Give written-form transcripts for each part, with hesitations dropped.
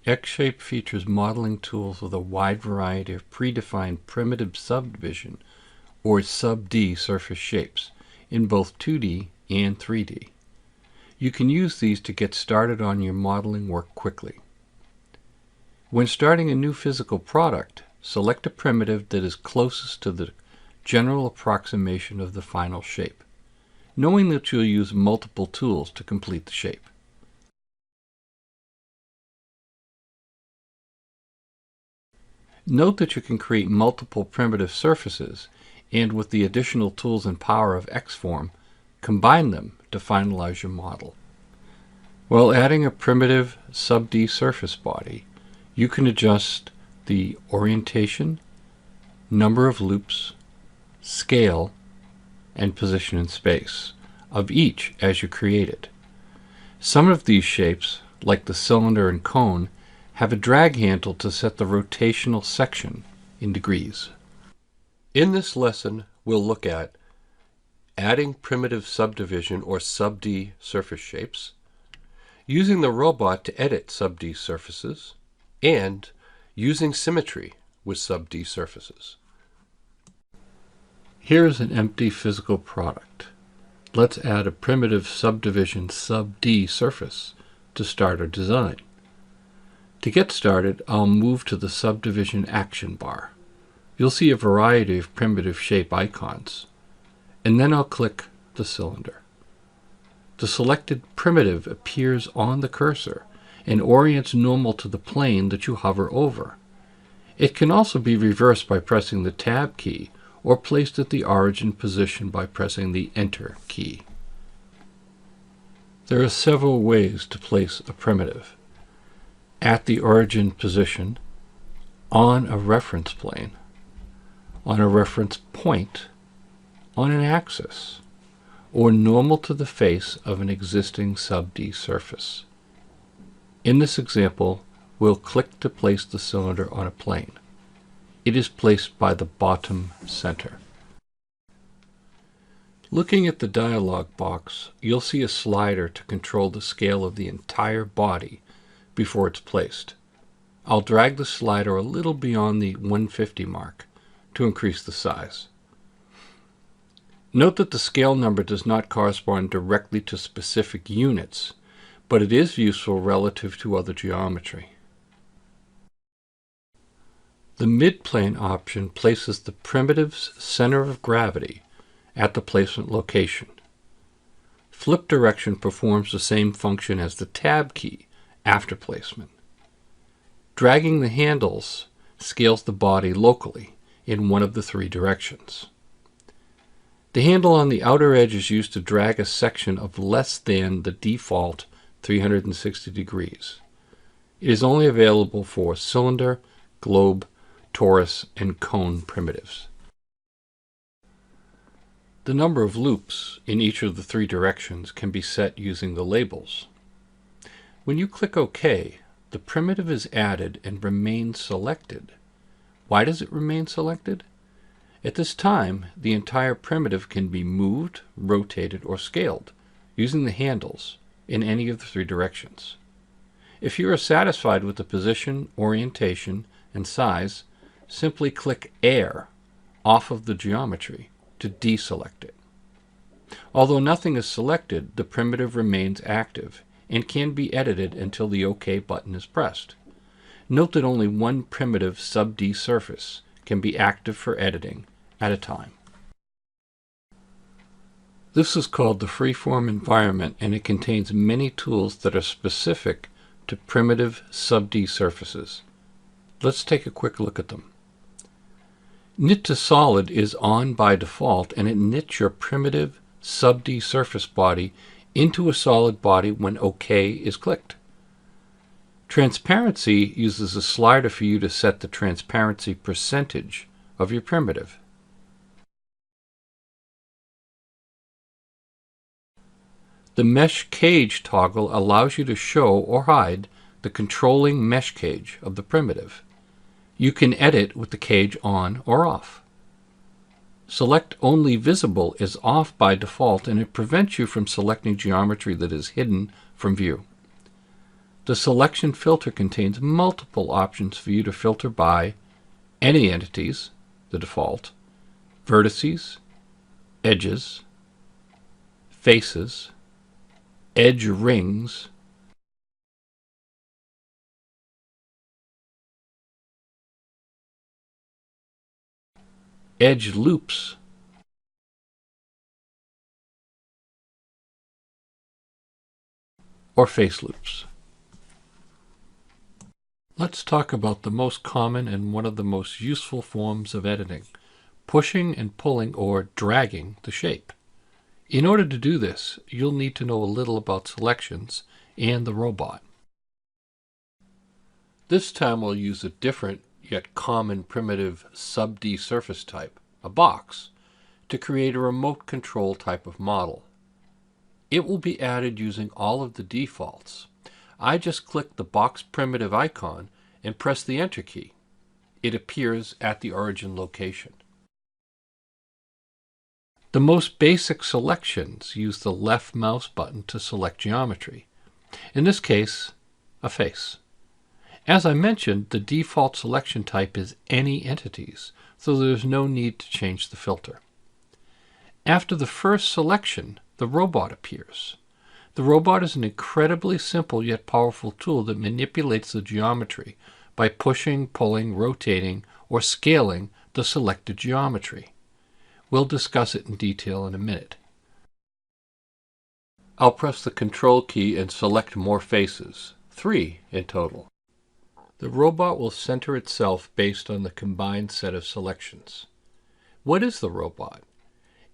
xShape features modeling tools with a wide variety of predefined primitive subdivision or sub-D surface shapes in both 2D and 3D. You can use these to get started on your modeling work quickly. When starting a new physical product, select a primitive that is closest to the general approximation of the final shape, knowing that you'll use multiple tools to complete the shape. Note that you can create multiple primitive surfaces and, with the additional tools and power of XForm, combine them to finalize your model. While adding a primitive sub-D surface body, you can adjust the orientation, number of loops, scale, and position in space of each as you create it. Some of these shapes, like the cylinder and cone, have a drag handle to set the rotational section in degrees. In this lesson, we'll look at adding primitive subdivision or sub-D surface shapes, using the robot to edit sub-D surfaces, and using symmetry with sub-D surfaces. Here's an empty physical product. Let's add a primitive subdivision sub-D surface to start our design. To get started, I'll move to the subdivision action bar. You'll see a variety of primitive shape icons, and then I'll click the cylinder. The selected primitive appears on the cursor and orients normal to the plane that you hover over. It can also be reversed by pressing the Tab key or placed at the origin position by pressing the Enter key. There are several ways to place a primitive: at the origin position, on a reference plane, on a reference point, on an axis, or normal to the face of an existing sub-D surface. In this example, we'll click to place the cylinder on a plane. It is placed by the bottom center. Looking at the dialog box, you'll see a slider to control the scale of the entire body before it's placed. I'll drag the slider a little beyond the 150 mark to increase the size. Note that the scale number does not correspond directly to specific units, but it is useful relative to other geometry. The midplane option places the primitive's center of gravity at the placement location. Flip direction performs the same function as the Tab key after placement. Dragging the handles scales the body locally in one of the three directions. The handle on the outer edge is used to drag a section of less than the default 360 degrees. It is only available for cylinder, globe, torus, and cone primitives. The number of loops in each of the three directions can be set using the labels. When you click OK, the primitive is added and remains selected. Why does it remain selected? At this time, the entire primitive can be moved, rotated, or scaled using the handles in any of the three directions. If you are satisfied with the position, orientation, and size, simply click Air off of the geometry to deselect it. Although nothing is selected, the primitive remains active and can be edited until the OK button is pressed. Note that only one primitive sub-D surface can be active for editing at a time. This is called the freeform environment, and it contains many tools that are specific to primitive sub-D surfaces. Let's take a quick look at them. Knit to Solid is on by default, and it knits your primitive sub-D surface body into a solid body when OK is clicked. Transparency uses a slider for you to set the transparency percentage of your primitive. The Mesh Cage toggle allows you to show or hide the controlling mesh cage of the primitive. You can edit with the cage on or off. Select Only Visible is off by default, and it prevents you from selecting geometry that is hidden from view. The selection filter contains multiple options for you to filter by any entities, the default, vertices, edges, faces, edge rings, edge loops, or face loops. Let's talk about the most common and one of the most useful forms of editing, pushing and pulling or dragging the shape. In order to do this, you'll need to know a little about selections and the robot. This time we'll use a different yet common primitive sub-D surface type, a box, to create a remote control type of model. It will be added using all of the defaults. I just click the box primitive icon and press the Enter key. It appears at the origin location. The most basic selections use the left mouse button to select geometry. In this case, a face. As I mentioned, the default selection type is any entities, so there's no need to change the filter. After the first selection, the robot appears. The robot is an incredibly simple yet powerful tool that manipulates the geometry by pushing, pulling, rotating, or scaling the selected geometry. We'll discuss it in detail in a minute. I'll press the Control key and select more faces, 3 in total. The robot will center itself based on the combined set of selections. What is the robot?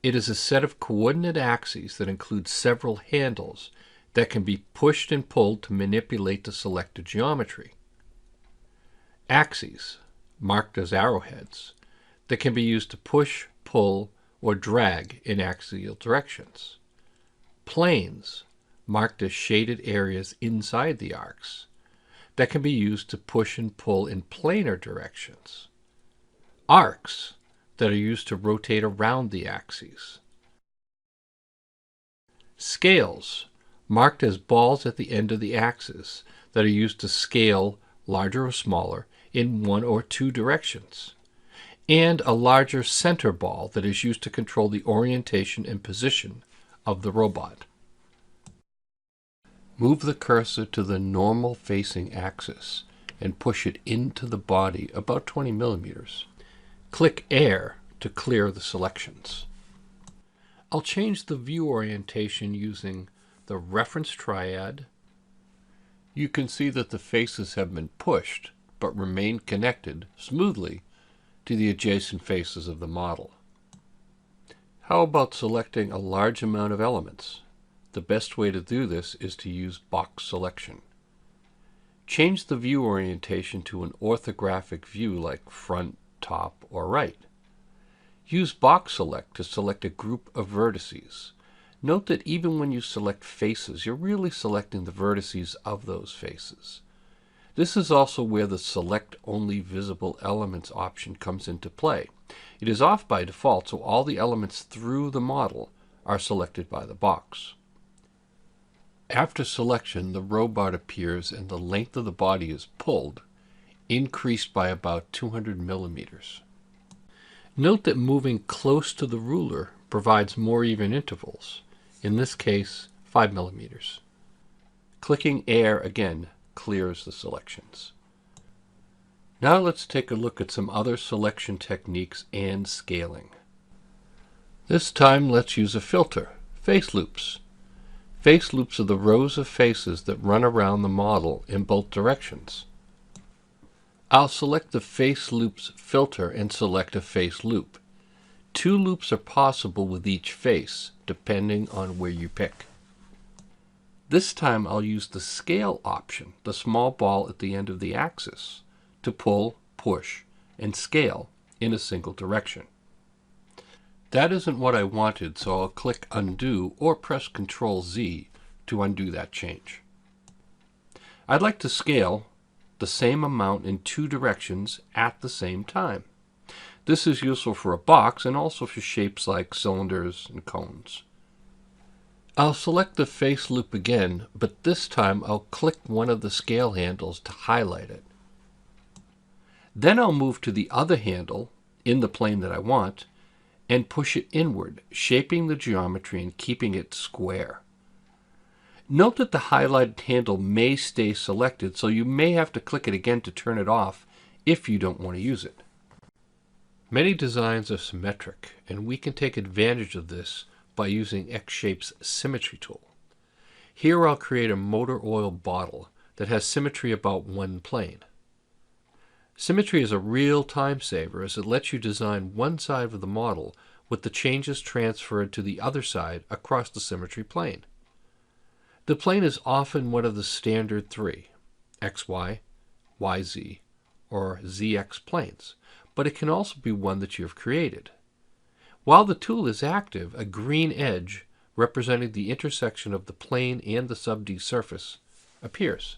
It is a set of coordinate axes that includes several handles that can be pushed and pulled to manipulate the selected geometry. Axes, marked as arrowheads, that can be used to push, pull, or drag in axial directions. Planes, marked as shaded areas inside the arcs, that can be used to push and pull in planar directions. Arcs, that are used to rotate around the axes. Scales, marked as balls at the end of the axis, that are used to scale, larger or smaller, in one or two directions. And a larger center ball that is used to control the orientation and position of the robot. Move the cursor to the normal facing axis and push it into the body about 20 millimeters. Click Air to clear the selections. I'll change the view orientation using the reference triad. You can see that the faces have been pushed but remain connected smoothly to the adjacent faces of the model. How about selecting a large amount of elements? The best way to do this is to use box selection. Change the view orientation to an orthographic view like front, top, or right. Use box select to select a group of vertices. Note that even when you select faces, you're really selecting the vertices of those faces. This is also where the Select Only Visible Elements option comes into play. It is off by default, so all the elements through the model are selected by the box. After selection, the robot appears and the length of the body is pulled, increased by about 200 millimeters. Note that moving close to the ruler provides more even intervals, in this case 5 millimeters. Clicking Air again clears the selections. Now let's take a look at some other selection techniques and scaling. This time let's use a filter, face loops. Face loops are the rows of faces that run around the model in both directions. I'll select the face loops filter and select a face loop. 2 loops are possible with each face, depending on where you pick. This time I'll use the scale option, the small ball at the end of the axis, to pull, push, and scale in a single direction. That isn't what I wanted, so I'll click Undo or press Ctrl Z to undo that change. I'd like to scale the same amount in 2 directions at the same time. This is useful for a box and also for shapes like cylinders and cones. I'll select the face loop again, but this time I'll click one of the scale handles to highlight it. Then I'll move to the other handle in the plane that I want and push it inward, shaping the geometry and keeping it square. Note that the highlighted handle may stay selected, so you may have to click it again to turn it off if you don't want to use it. Many designs are symmetric, and we can take advantage of this by using xShape's symmetry tool. Here I'll create a motor oil bottle that has symmetry about one plane. Symmetry is a real time saver as it lets you design one side of the model with the changes transferred to the other side across the symmetry plane. The plane is often one of the standard three, XY, YZ, or ZX planes, but it can also be one that you have created. While the tool is active, a green edge representing the intersection of the plane and the sub-D surface appears.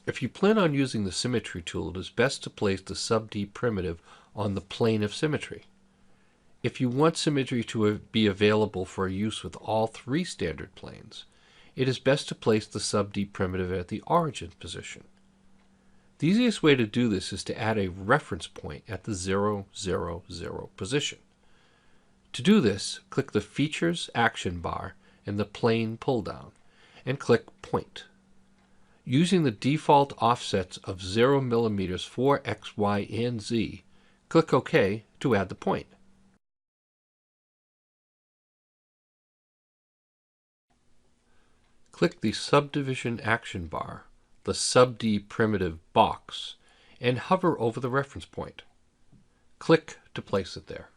If you plan on using the symmetry tool, it is best to place the sub-D primitive on the plane of symmetry. If you want symmetry to be available for use with all three standard planes, it is best to place the sub-D primitive at the origin position. The easiest way to do this is to add a reference point at the 0, 0, 0 position. To do this, click the Features action bar in the Plane pull-down and click Point. Using the default offsets of 0 mm for X, Y, and Z, click OK to add the point. Click the Subdivision action bar, the sub-D primitive box, and hover over the reference point. Click to place it there.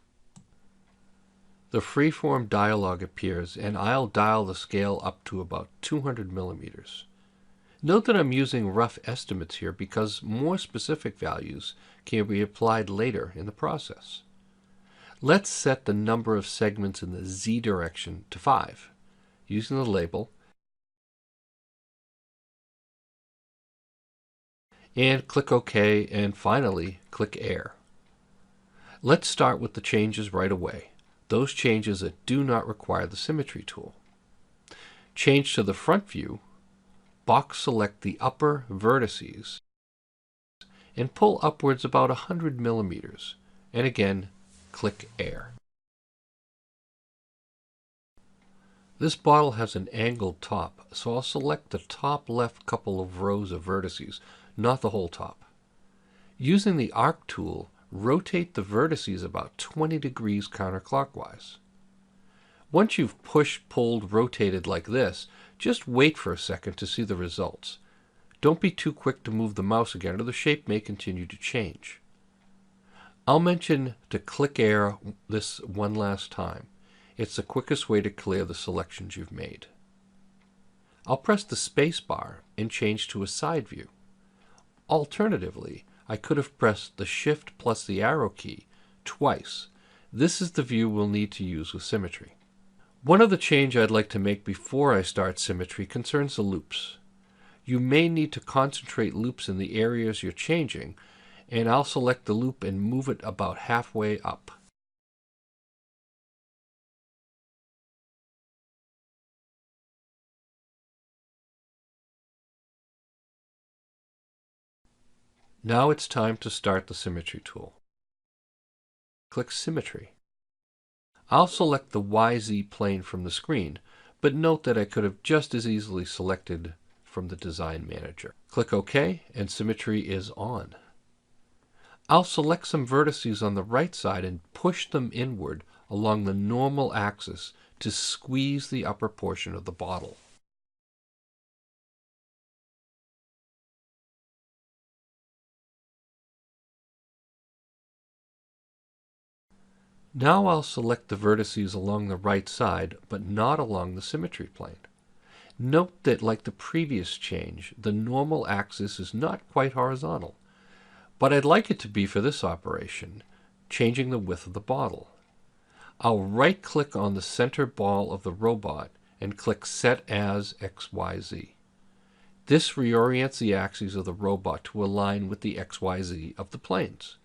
The freeform dialog appears, and I'll dial the scale up to about 200 millimeters. Note that I'm using rough estimates here because more specific values can be applied later in the process. Let's set the number of segments in the Z direction to 5, using the label, and click OK, and finally click Air. Let's start with the changes right away, those changes that do not require the symmetry tool. Change to the front view, box select the upper vertices, and pull upwards about 100 millimeters, and again click Air. This bottle has an angled top, so I'll select the top left couple of rows of vertices, not the whole top. Using the Arc tool, rotate the vertices about 20 degrees counterclockwise. Once you've pushed, pulled, rotated like this, just wait for a second to see the results. Don't be too quick to move the mouse again, or the shape may continue to change. I'll mention to click Air this one last time. It's the quickest way to clear the selections you've made. I'll press the space bar and change to a side view. Alternatively, I could have pressed the Shift plus the arrow key twice. This is the view we'll need to use with symmetry. One other change I'd like to make before I start symmetry concerns the loops. You may need to concentrate loops in the areas you're changing, and I'll select the loop and move it about halfway up. Now it's time to start the symmetry tool. Click Symmetry. I'll select the YZ plane from the screen, but note that I could have just as easily selected from the Design Manager. Click OK, and symmetry is on. I'll select some vertices on the right side and push them inward along the normal axis to squeeze the upper portion of the bottle. Now I'll select the vertices along the right side, but not along the symmetry plane. Note that, like the previous change, the normal axis is not quite horizontal, but I'd like it to be for this operation, changing the width of the bottle. I'll right-click on the center ball of the robot and click Set as XYZ. This reorients the axes of the robot to align with the XYZ of the planes.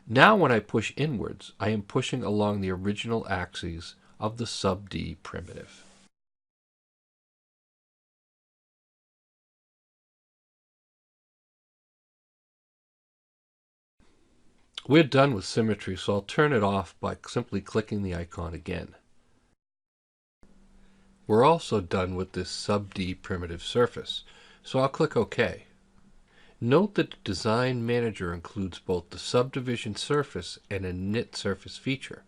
Now when I push inwards, I am pushing along the original axes of the sub-D primitive. We're done with symmetry, so I'll turn it off by simply clicking the icon again. We're also done with this sub-D primitive surface, so I'll click OK. Note that the Design Manager includes both the subdivision surface and a knit surface feature.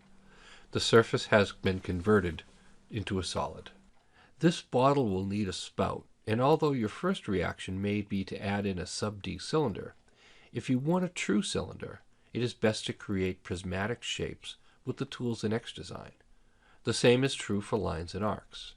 The surface has been converted into a solid. This bottle will need a spout, and although your first reaction may be to add in a sub-D cylinder, if you want a true cylinder, it is best to create prismatic shapes with the tools in xDesign. The same is true for lines and arcs.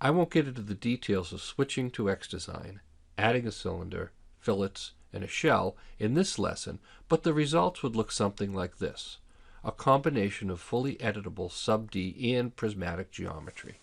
I won't get into the details of switching to xDesign, adding a cylinder, fillets, and a shell in this lesson, but the results would look something like this, a combination of fully editable sub-D and prismatic geometry.